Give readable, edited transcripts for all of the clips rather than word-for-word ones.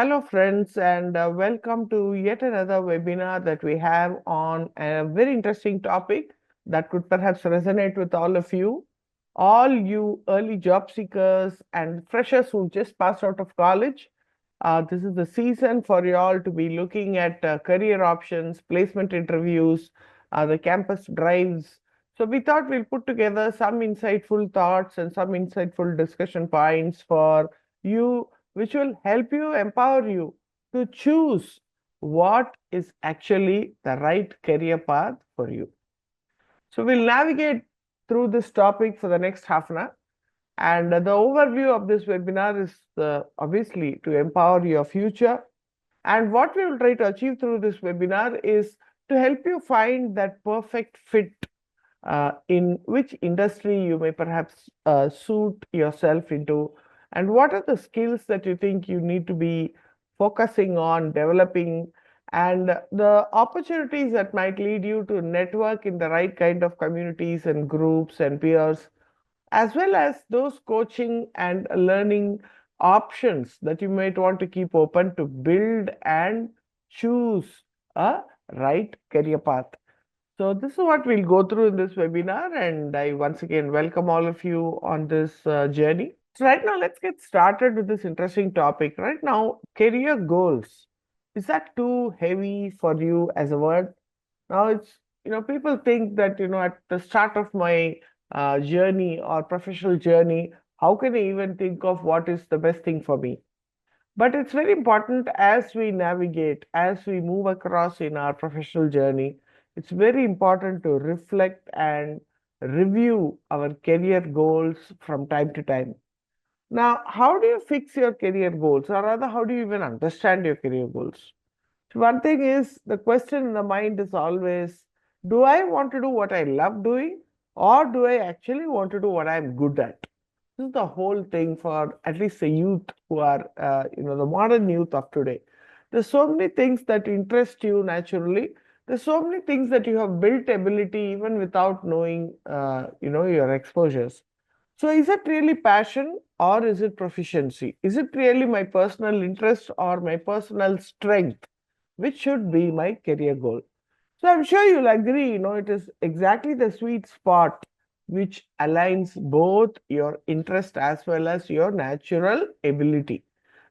Hello, friends, and welcome to yet another webinar that we have on a very interesting topic that could perhaps resonate with all you early job seekers and freshers who just passed out of college. This is the season for you all to be looking at career options, placement interviews, the campus drives. So, we thought we'll put together some insightful thoughts and some insightful discussion points for you which will help you, empower you to choose what is actually the right career path for you. So we'll navigate through this topic for the next half an hour. And the overview of this webinar is obviously to empower your future. And what we will try to achieve through this webinar is to help you find that perfect fit in which industry you may perhaps suit yourself into, and what are the skills that you think you need to be focusing on developing, and the opportunities that might lead you to network in the right kind of communities and groups and peers, as well as those coaching and learning options that you might want to keep open to build and choose a right career path. So this is what we'll go through in this webinar, and I once again welcome all of you on this journey. So right now, let's get started with this interesting topic. Right now, career goals. Is that too heavy for you as a word? Now people think that, at the start of my journey or professional journey, how can I even think of what is the best thing for me? But it's very important as we navigate, as we move across in our professional journey, it's very important to reflect and review our career goals from time to time. Now, how do you fix your career goals, or rather, how do you even understand your career goals? So one thing is the question in the mind is always, do I want to do what I love doing, or do I actually want to do what I'm good at? This is the whole thing for at least the youth who are, the modern youth of today. There's so many things that interest you naturally. There's so many things that you have built ability even without knowing, your exposures. So is it really passion or is it proficiency? Is it really my personal interest or my personal strength, which should be my career goal? So I'm sure you'll agree, it is exactly the sweet spot which aligns both your interest as well as your natural ability.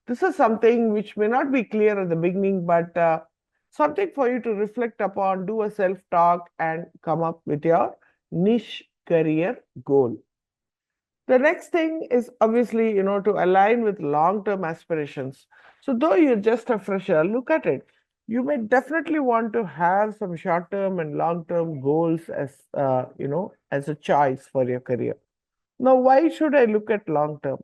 This is something which may not be clear at the beginning, but something for you to reflect upon, do a self-talk, and come up with your niche career goal. The next thing is obviously, to align with long-term aspirations. So though you're just a fresher, look at it. You may definitely want to have some short-term and long-term goals as a choice for your career. Now, why should I look at long-term?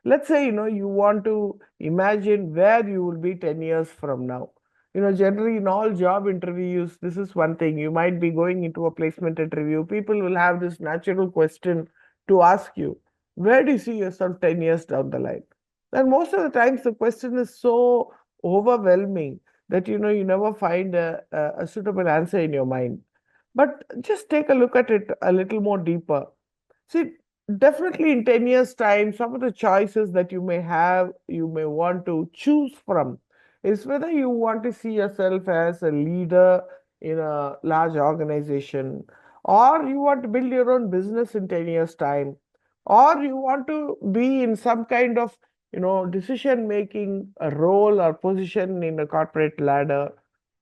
Let's say, you want to imagine where you will be 10 years from now. Generally in all job interviews, this is one thing. You might be going into a placement interview. People will have this natural question to ask you, where do you see yourself 10 years down the line? And most of the times the question is so overwhelming that, you never find a suitable answer in your mind. But just take a look at it a little more deeper. See, definitely in 10 years' time, some of the choices that you may have, you may want to choose from is whether you want to see yourself as a leader in a large organization, or you want to build your own business in 10 years' time, or you want to be in some kind of, decision making role or position in a corporate ladder,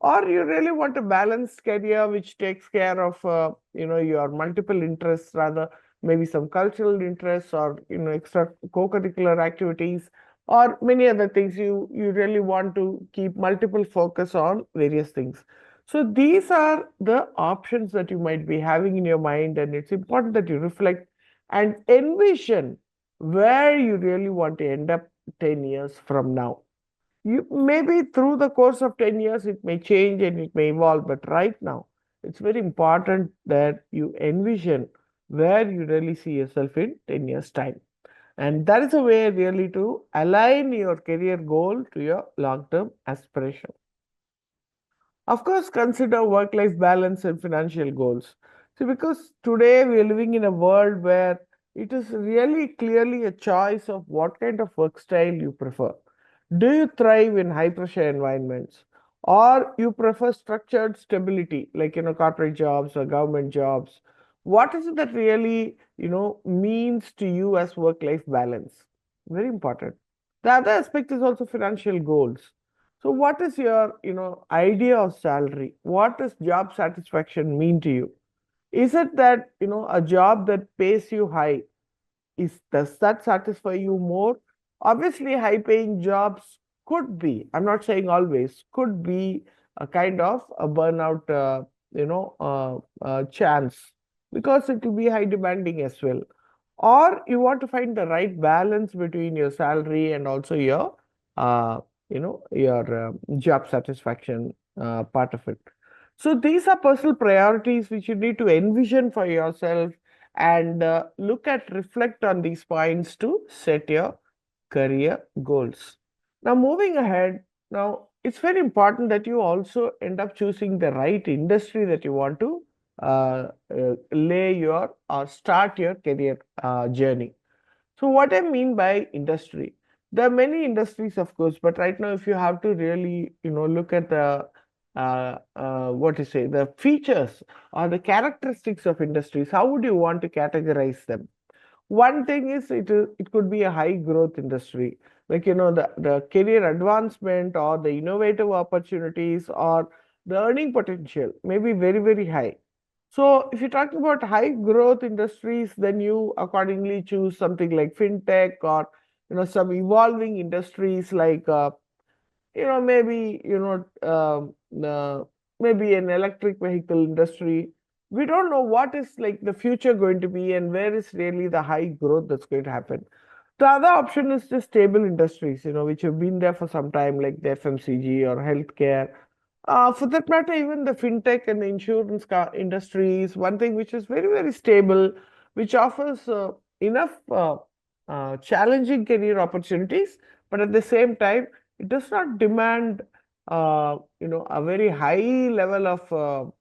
or you really want a balanced career which takes care of, your multiple interests rather maybe some cultural interests or extra co-curricular activities or many other things. You really want to keep multiple focus on various things. So these are the options that you might be having in your mind, and it's important that you reflect and envision where you really want to end up 10 years from now. You maybe through the course of 10 years it may change and it may evolve, but right now it's very important that you envision where you really see yourself in 10 years time, and that is a way really to align your career goal to your long term aspiration. Of course, consider work life balance and financial goals. See, because today we are living in a world where it is really clearly a choice of what kind of work style you prefer. Do you thrive in high pressure environments? Or you prefer structured stability, like, corporate jobs or government jobs? What is it that really, means to you as work-life balance? Very important. The other aspect is also financial goals. So what is your, idea of salary? What does job satisfaction mean to you? Is it that, a job that pays you high, does that satisfy you more? Obviously, high paying jobs could be, I'm not saying always, could be a kind of a burnout chance, because it will be high demanding as well. Or you want to find the right balance between your salary and also your job satisfaction part of it. So these are personal priorities which you need to envision for yourself, and look at, reflect on these points to set your career goals. Now, moving ahead, now it's very important that you also end up choosing the right industry that you want to lay your or start your career journey. So, what I mean by industry, there are many industries, of course, but right now, if you have to really, look at the what to say, the features or the characteristics of industries, how would you want to categorize them? One thing is, it could be a high growth industry, like, the career advancement or the innovative opportunities or the earning potential may be very, very high. So if you're talking about high growth industries, then you accordingly choose something like fintech, or some evolving industries like maybe maybe an electric vehicle industry. We don't know what is like the future going to be and where is really the high growth that's going to happen. The other option is just stable industries, which have been there for some time, like the FMCG or healthcare. For that matter, even the fintech and the insurance industry is one thing which is very, very stable, which offers enough challenging career opportunities, but at the same time, it does not demand, a very high level of,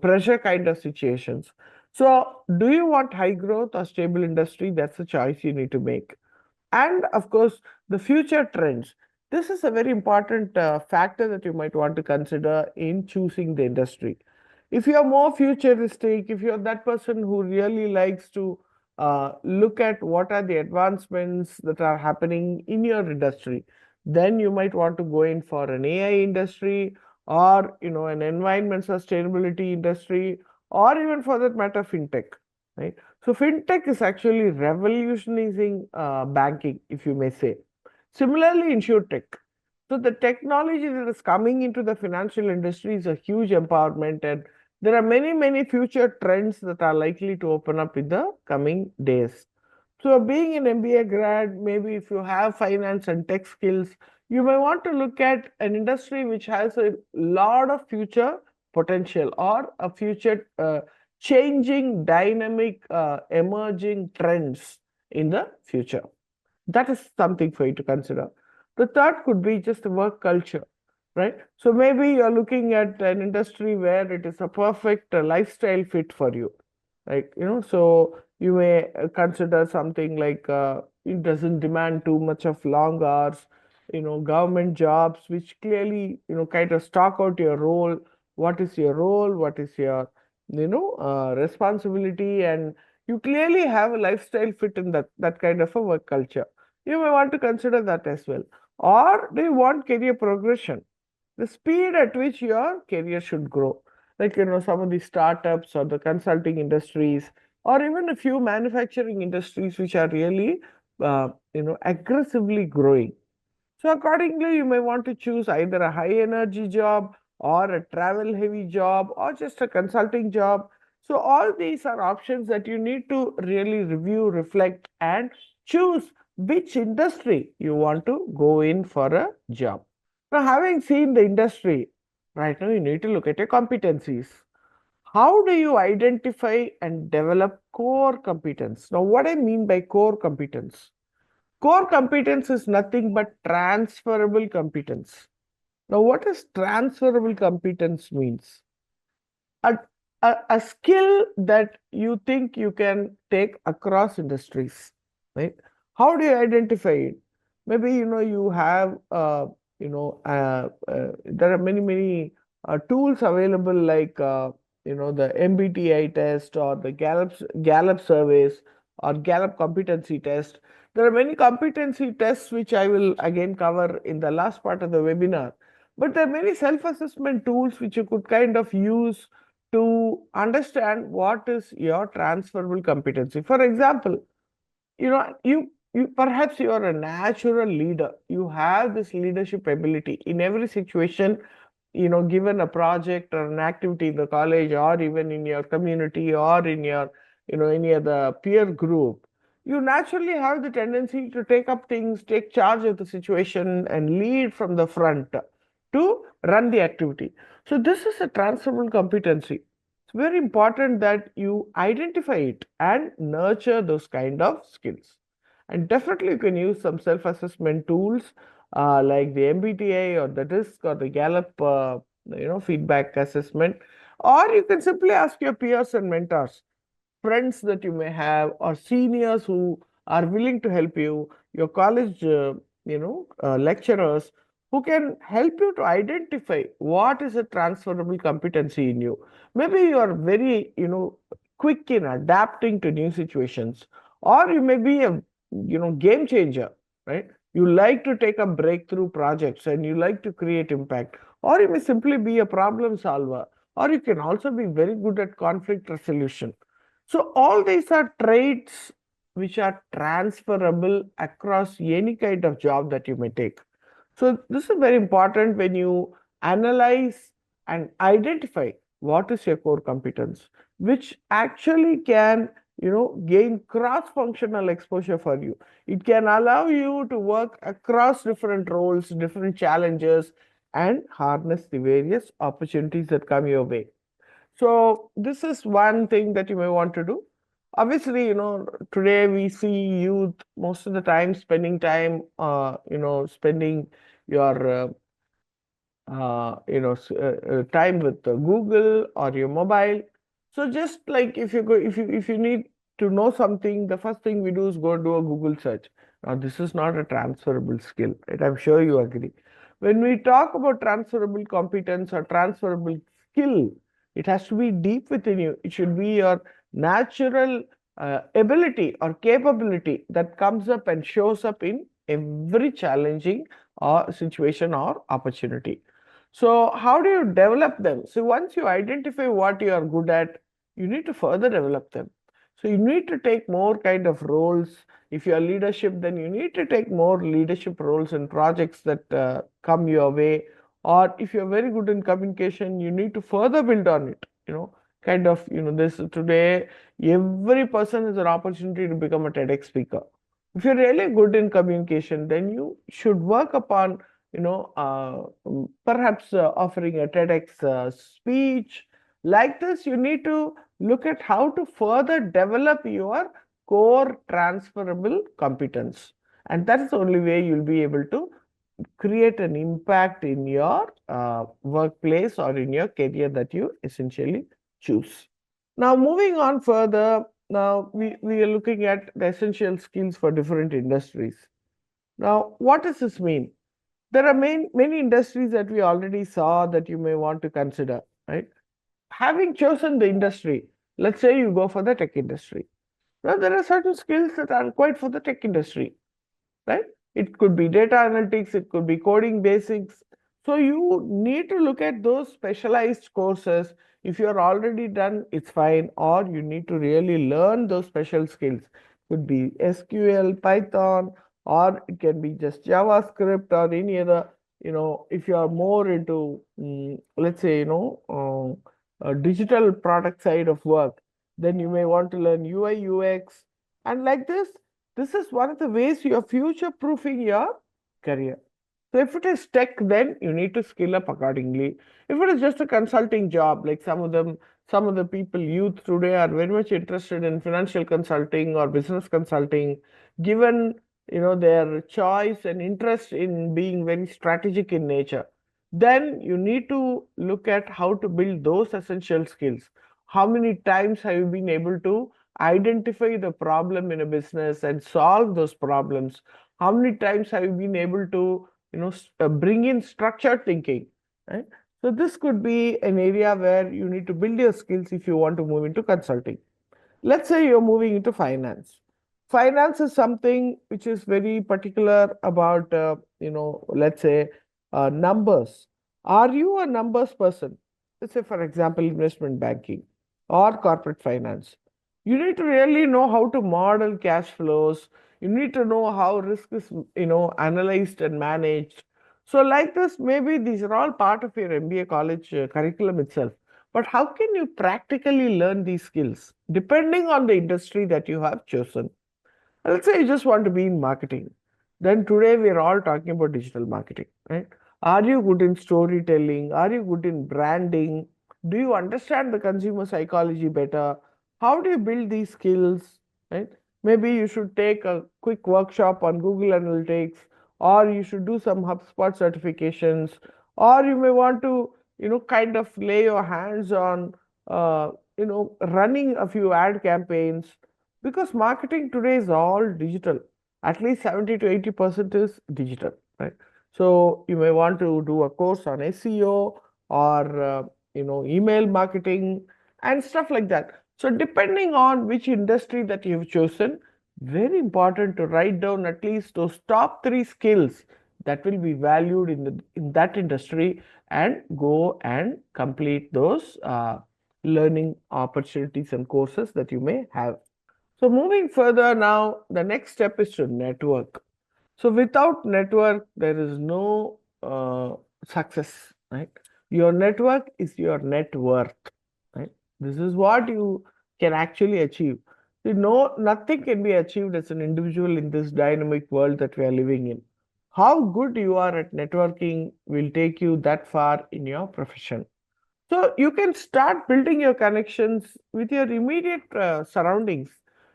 pressure kind of situations. So, do you want high growth or stable industry? That's a choice you need to make. And of course, the future trends. This is a very important factor that you might want to consider in choosing the industry. If you're more futuristic, if you're that person who really likes to look at what are the advancements that are happening in your industry, then you might want to go in for an AI industry, or an environment sustainability industry, or even for that matter, fintech, right? So fintech is actually revolutionizing banking, if you may say. Similarly, insurtech. So the technology that is coming into the financial industry is a huge empowerment, and there are many, many future trends that are likely to open up in the coming days. So being an MBA grad, maybe if you have finance and tech skills, you may want to look at an industry which has a lot of future potential, or a future changing, dynamic, emerging trends in the future. That is something for you to consider. The third could be just the work culture, right? So maybe you're looking at an industry where it is a perfect lifestyle fit for you, like, so you may consider something like it doesn't demand too much of long hours, government jobs, which clearly, kind of stock out your role. What is your role? What is your, responsibility? And you clearly have a lifestyle fit in that kind of a work culture. You may want to consider that as well. Or do you want career progression? The speed at which your career should grow. Like, some of the startups or the consulting industries, or even a few manufacturing industries which are really, aggressively growing. So accordingly, you may want to choose either a high energy job, or a travel heavy job, or just a consulting job. So all these are options that you need to really review, reflect, and choose which industry you want to go in for a job. Now, having seen the industry, right now you need to look at your competencies. How do you identify and develop core competence? Now, what I mean by core competence? Core competence is nothing but transferable competence. Now, what does transferable competence means? A, a skill that you think you can take across industries, right? How do you identify it? Maybe, you have, there are many tools available like, the MBTI test or the Gallup surveys or Gallup competency test. There are many competency tests which I will again cover in the last part of the webinar. But there are many self-assessment tools which you could kind of use to understand what is your transferable competency. For example, you perhaps you are a natural leader. You have this leadership ability in every situation, given a project or an activity in the college or even in your community or in your, any other peer group. You naturally have the tendency to take up things, take charge of the situation, and lead from the front to run the activity. So this is a transferable competency. It's very important that you identify it and nurture those kind of skills. And definitely you can use some self-assessment tools like the MBTI or the DISC or the Gallup, feedback assessment. Or you can simply ask your peers and mentors, friends that you may have, or seniors who are willing to help you, your college, lecturers who can help you to identify what is a transferable competency in you. Maybe you are very, quick in adapting to new situations, or you may be a, game changer, right? You like to take up breakthrough projects and you like to create impact, or you may simply be a problem solver, or you can also be very good at conflict resolution. So all these are traits which are transferable across any kind of job that you may take. So this is very important when you analyze and identify what is your core competence, which actually can, gain cross-functional exposure for you. It can allow you to work across different roles, different challenges, and harness the various opportunities that come your way. So this is one thing that you may want to do. Obviously, today we see youth most of the time spending time, spending your time with Google or your mobile. So just like if you need to know something, the first thing we do is go do a Google search. Now this is not a transferable skill, right? I'm sure you agree. When we talk about transferable competence or transferable skill, it has to be deep within you. It should be your natural ability or capability that comes up and shows up in every challenging or situation or opportunity. So how do you develop them? So once you identify what you are good at, you need to further develop them. So you need to take more kind of roles. If you are leadership, then you need to take more leadership roles in projects that come your way. Or if you're very good in communication, you need to further build on it. Kind of, this today, every person has an opportunity to become a TEDx speaker. If you're really good in communication, then you should work upon, perhaps offering a TEDx speech. Like this, you need to look at how to further develop your core transferable competence. And that's the only way you'll be able to create an impact in your workplace or in your career that you essentially choose. Now, moving on further, now we are looking at the essential skills for different industries. Now, what does this mean? There are many industries that we already saw that you may want to consider, right? Having chosen the industry, let's say you go for the tech industry. Now, there are certain skills that are required for the tech industry, right? It could be data analytics, it could be coding basics. So you need to look at those specialized courses. If you're already done, it's fine, or you need to really learn those special skills. Could be SQL, Python, or it can be just JavaScript or any other, if you are more into, let's say, a digital product side of work, then you may want to learn UI, UX, and like this is one of the ways you are future proofing your career. So if it is tech, then you need to skill up accordingly. If it is just a consulting job, like some of the people, youth today are very much interested in financial consulting or business consulting, given their choice and interest in being very strategic in nature, then you need to look at how to build those essential skills. How many times have you been able to identify the problem in a business and solve those problems? How many times have you been able to, bring in structured thinking, right? So this could be an area where you need to build your skills if you want to move into consulting. Let's say you're moving into finance. Finance is something which is very particular about, let's say, numbers. Are you a numbers person? Let's say, for example, investment banking or corporate finance. You need to really know how to model cash flows. You need to know how risk is, analyzed and managed. So, like this, maybe these are all part of your MBA college curriculum itself. But how can you practically learn these skills depending on the industry that you have chosen? Let's say you just want to be in marketing. Then today we are all talking about digital marketing, right? Are you good in storytelling? Are you good in branding? Do you understand the consumer psychology better? How do you build these skills, right? Maybe you should take a quick workshop on Google Analytics, or you should do some HubSpot certifications, or you may want to, kind of lay your hands on, running a few ad campaigns, because marketing today is all digital. At least 70 to 80% is digital, right? So you may want to do a course on SEO, or email marketing and stuff like that. So depending on which industry that you've chosen, very important to write down at least those top three skills that will be valued in that industry, and go and complete those learning opportunities and courses that you may have. So moving further now, the next step is to network. So without network, there is no success, right? Your network is your net worth, right? This is what you can actually achieve. You know, nothing can be achieved as an individual in this dynamic world that we are living in. How good you are at networking will take you that far in your profession. So you can start building your connections with your immediate surroundings.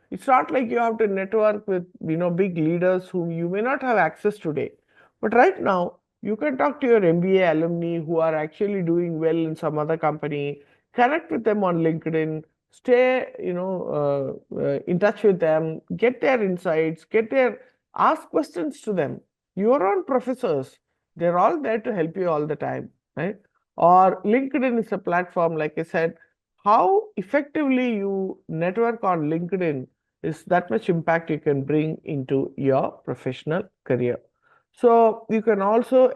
It's not like you have to network with big leaders whom you may not have access today. But right now, you can talk to your MBA alumni who are actually doing well in some other company. Connect with them on LinkedIn. Stay in touch with them. Get their insights. Ask questions to them. Your own professors, they're all there to help you all the time, right? Or LinkedIn is a platform, like I said, how effectively you network on LinkedIn is that much impact you can bring into your professional career. So you can also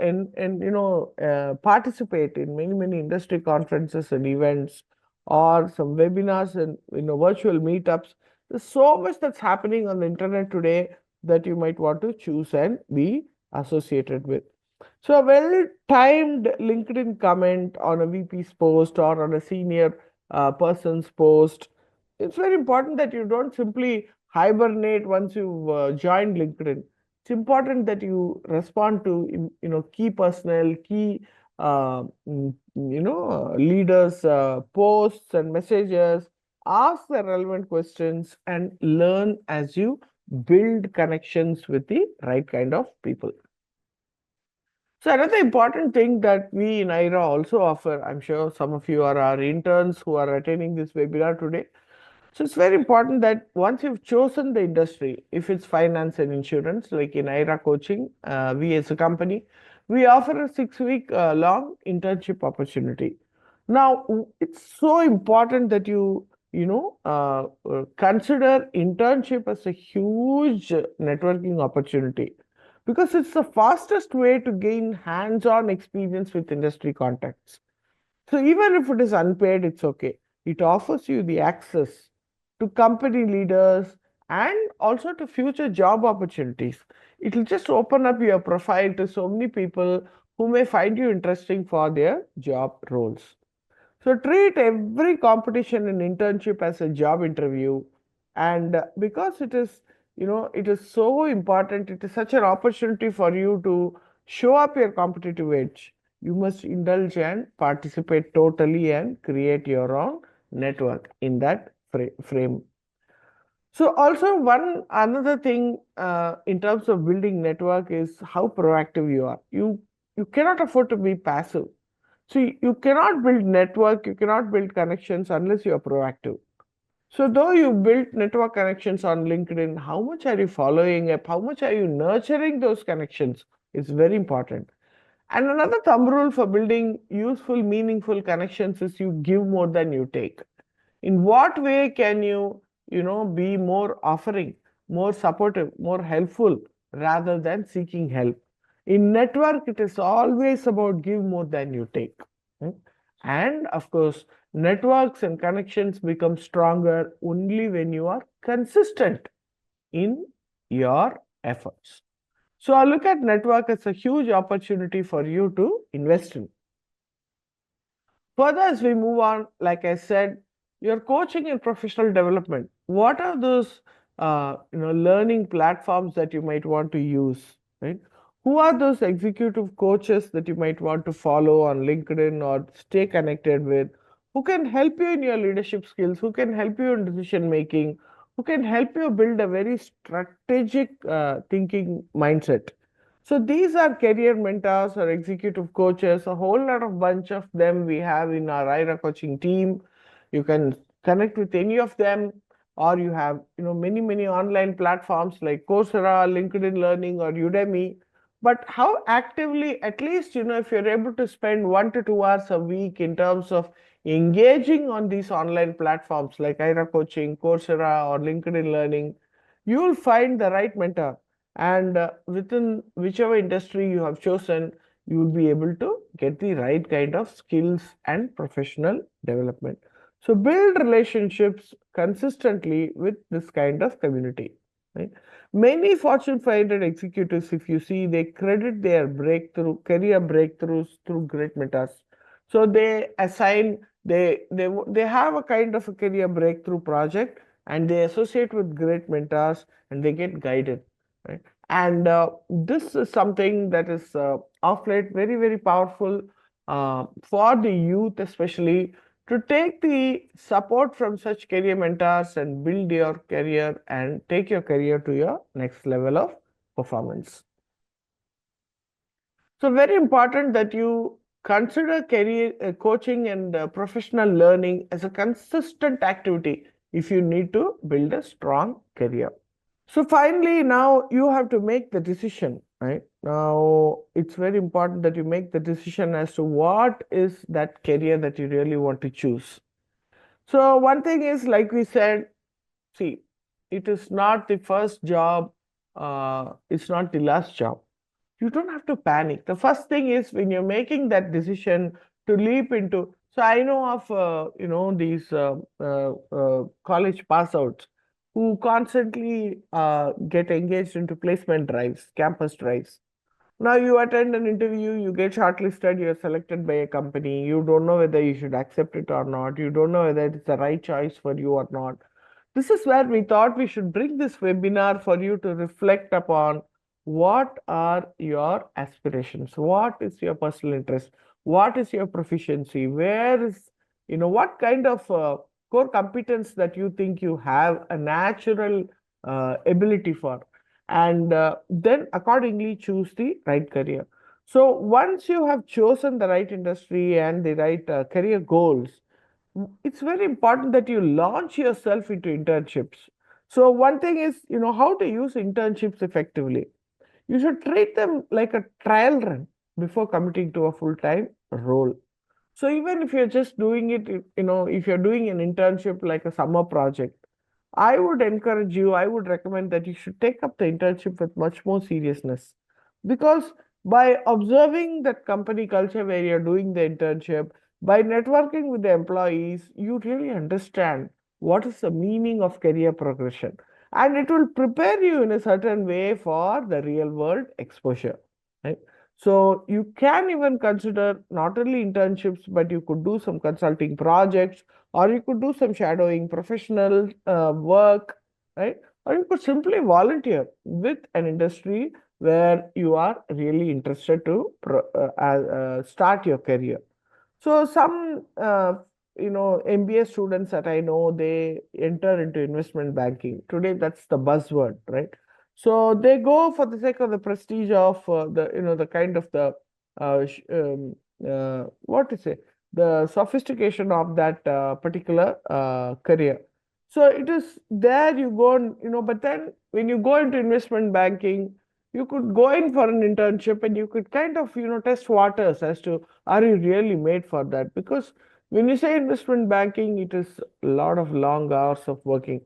participate in many industry conferences and events, or some webinars and virtual meetups. There's so much that's happening on the internet today that you might want to choose and be associated with. So a well-timed LinkedIn comment on a VP's post or on a senior person's post. It's very important that you don't simply hibernate once you've joined LinkedIn. It's important that you respond to key personnel, key leaders' posts and messages. Ask the relevant questions and learn as you build connections with the right kind of people. So another important thing that we in IRA also offer, I'm sure some of you are our interns who are attending this webinar today. So it's very important that once you've chosen the industry, if it's finance and insurance, like in IRA Coaching, we as a company, we offer a 6-week long internship opportunity. Now, it's so important that you consider internship as a huge networking opportunity, because it's the fastest way to gain hands-on experience with industry contacts. So even if it is unpaid, it's okay. It offers you the access to company leaders and also to future job opportunities. It will just open up your profile to so many people who may find you interesting for their job roles. So treat every competition and internship as a job interview. And because it is so important, it is such an opportunity for you to show up your competitive edge. You must indulge and participate totally and create your own network in that frame. So also one another thing in terms of building network is how proactive you are. You cannot afford to be passive. So you cannot build network, you cannot build connections unless you are proactive. So though you built network connections on LinkedIn, how much are you following up? How much are you nurturing those connections? It's very important. And another thumb rule for building useful, meaningful connections is you give more than you take. In what way can you be more offering, more supportive, more helpful rather than seeking help? In network, it is always about give more than you take. Hmm? And of course, networks and connections become stronger only when you are consistent in your efforts. So I look at network as a huge opportunity for you to invest in. Further, as we move on, like I said, your coaching and professional development. What are those learning platforms that you might want to use? Right? Who are those executive coaches that you might want to follow on LinkedIn or stay connected with? Who can help you in your leadership skills? Who can help you in decision making? Who can help you build a very strategic thinking mindset? So these are career mentors or executive coaches, a whole lot of bunch of them we have in our IRA coaching team. You can connect with any of them, or you have many online platforms like Coursera, LinkedIn Learning, or Udemy. But how actively, at least if you're able to spend 1 to 2 hours a week in terms of engaging on these online platforms like IRA Coaching, Coursera, or LinkedIn Learning, you will find the right mentor, and within whichever industry you have chosen, you will be able to get the right kind of skills and professional development. So build relationships consistently with this kind of community, right? Many Fortune 500 executives, if you see, they credit their career breakthroughs through great mentors. So they have a kind of a career breakthrough project, and they associate with great mentors, and they get guided, right? And this is something that is of late very powerful for the youth, especially to take the support from such career mentors and build your career and take your career to your next level of performance. So very important that you consider career coaching and professional learning as a consistent activity if you need to build a strong career. So finally, now you have to make the decision, right? Now it's very important that you make the decision as to what is that career that you really want to choose. So one thing is, like we said, see, it is not the first job, it's not the last job. You don't have to panic. The first thing is when you're making that decision to leap into. So I know of these college pass outs who constantly get engaged into placement drives, campus drives. Now you attend an interview, you get shortlisted, you're selected by a company. You don't know whether you should accept it or not. You don't know whether it's the right choice for you or not. This is where we thought we should bring this webinar for you to reflect upon what are your aspirations, what is your personal interest, what is your proficiency, where is, what kind of core competence that you think you have a natural ability for, and then accordingly choose the right career. So once you have chosen the right industry and the right career goals, it's very important that you launch yourself into internships. So one thing is, how to use internships effectively. You should treat them like a trial run before committing to a full-time role. So even if you're just doing it, if you're doing an internship like a summer project, I would encourage you, I would recommend that you should take up the internship with much more seriousness. Because by observing that company culture where you're doing the internship, by networking with the employees, you really understand what is the meaning of career progression. And it will prepare you in a certain way for the real world exposure. Right? So you can even consider not only internships, but you could do some consulting projects, or you could do some shadowing professional work, right? Or you could simply volunteer with an industry where you are really interested to start your career. So some MBA students that I know, they enter into investment banking. Today, that's the buzzword, right? So they go for the sake of the prestige of the kind of the what to say, the sophistication of that particular career. So it is there you go and, but then when you go into investment banking, you could go in for an internship and you could kind of, test waters as to are you really made for that? Because when you say investment banking, it is a lot of long hours of working.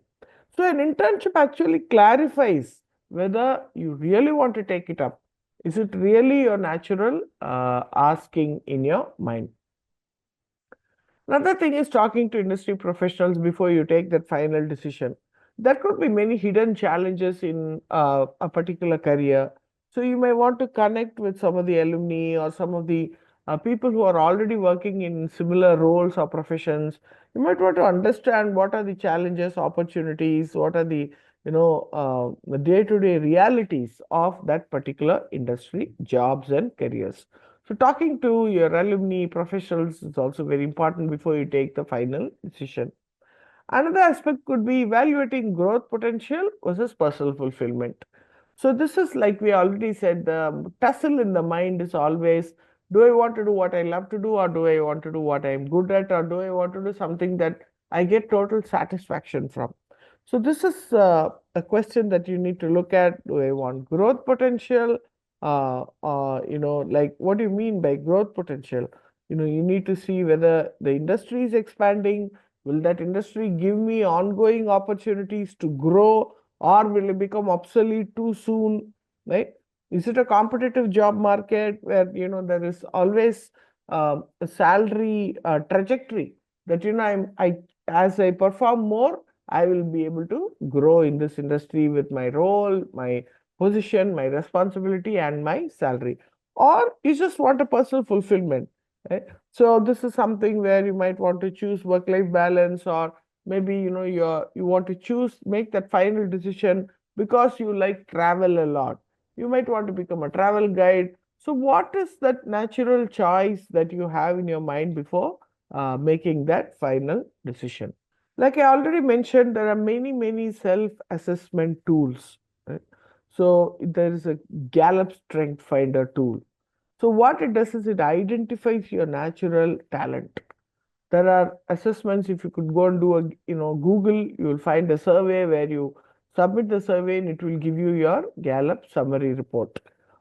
So an internship actually clarifies whether you really want to take it up. Is it really your natural asking in your mind? Another thing is talking to industry professionals before you take that final decision. There could be many hidden challenges in a particular career. So you may want to connect with some of the alumni or some of the people who are already working in similar roles or professions. You might want to understand what are the challenges, opportunities, what are the day-to-day realities of that particular industry, jobs and careers. So talking to your alumni professionals is also very important before you take the final decision. Another aspect could be evaluating growth potential versus personal fulfillment. So this is like we already said, the tussle in the mind is always, do I want to do what I love to do, or do I want to do what I'm good at, or do I want to do something that I get total satisfaction from? So this is a question that you need to look at. Do I want growth potential? Like what do you mean by growth potential? You need to see whether the industry is expanding. Will that industry give me ongoing opportunities to grow, or will it become obsolete too soon? Right? Is it a competitive job market where there is always a salary trajectory that I as I perform more, I will be able to grow in this industry with my role, my position, my responsibility, and my salary. Or you just want a personal fulfillment, right? So this is something where you might want to choose work-life balance, or maybe you want to choose make that final decision because you like travel a lot. You might want to become a travel guide. So what is that natural choice that you have in your mind before making that final decision? Like I already mentioned, there are many, many self-assessment tools. Right? So there is a Gallup Strength Finder tool. So what it does is it identifies your natural talent. There are assessments. If you could go and do a Google, you will find a survey where you submit the survey and it will give you your Gallup summary report.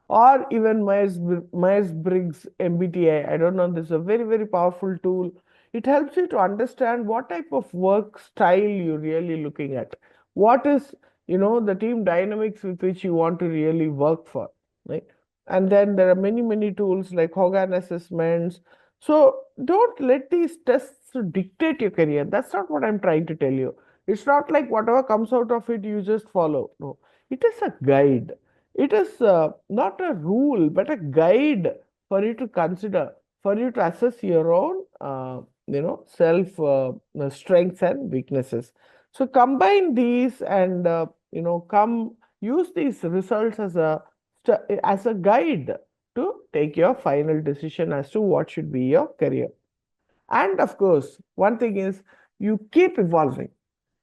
Or even Myers-Briggs MBTI. I don't know, this is a very, very powerful tool. It helps you to understand what type of work style you're really looking at. What is the team dynamics with which you want to really work for, right? And then there are many, many tools like Hogan assessments. So don't let these tests dictate your career. That's not what I'm trying to tell you. It's not like whatever comes out of it, you just follow. No, it is a guide. It is not a rule, but a guide for you to consider, for you to assess your own, self strengths and weaknesses. So combine these and, come use these results as a guide to take your final decision as to what should be your career. And of course, one thing is you keep evolving.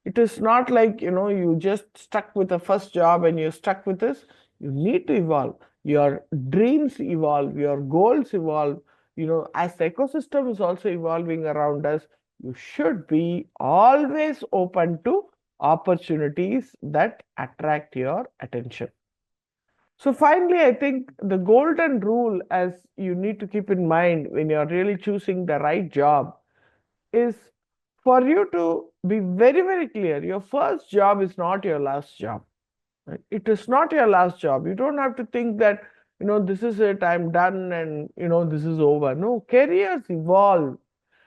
It is not like, you just stuck with the first job and you're stuck with this. You need to evolve. Your dreams evolve, your goals evolve. As the ecosystem is also evolving around us, you should be always open to opportunities that attract your attention. So finally, I think the golden rule as you need to keep in mind when you're really choosing the right job is for you to be very, very clear. Your first job is not your last job. Right? It is not your last job. You don't have to think that, this is it, I'm done and, this is over. No, careers evolve.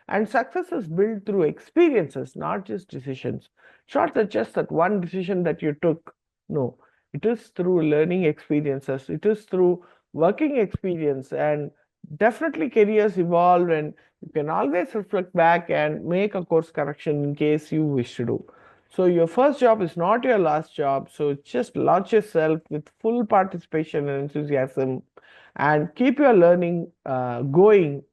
And success is built through experiences, not just decisions. It's not that just that one decision that you took. No, it is through learning experiences. It is through working experience. And definitely careers evolve, and you can always reflect back and make a course correction in case you wish to do. So your first job is not your last job. So just launch yourself with full participation and enthusiasm and keep your learning going.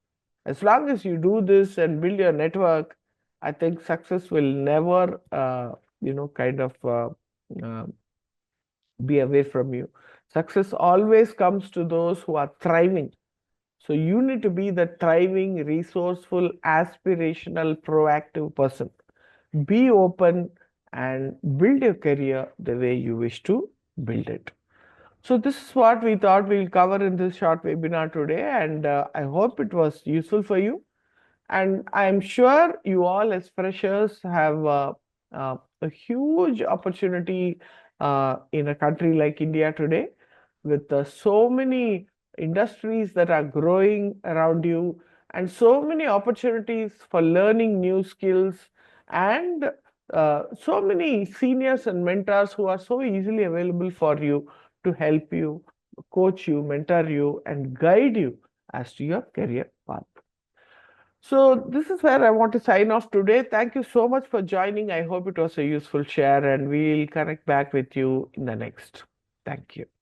As long as you do this and build your network, I think success will never, kind of uh, be away from you. Success always comes to those who are thriving. So you need to be the thriving, resourceful, aspirational, proactive person. Be open, and build your career the way you wish to build it. So this is what we thought we'll cover in this short webinar today, and I hope it was useful for you. And I'm sure you all, as freshers, have a huge opportunity in a country like India today, with so many industries that are growing around you, and so many opportunities for learning new skills, and so many seniors and mentors who are so easily available for you to help you, coach you, mentor you, and guide you as to your career path. So this is where I want to sign off today. Thank you so much for joining. I hope it was a useful share, and we'll connect back with you in the next. Thank you.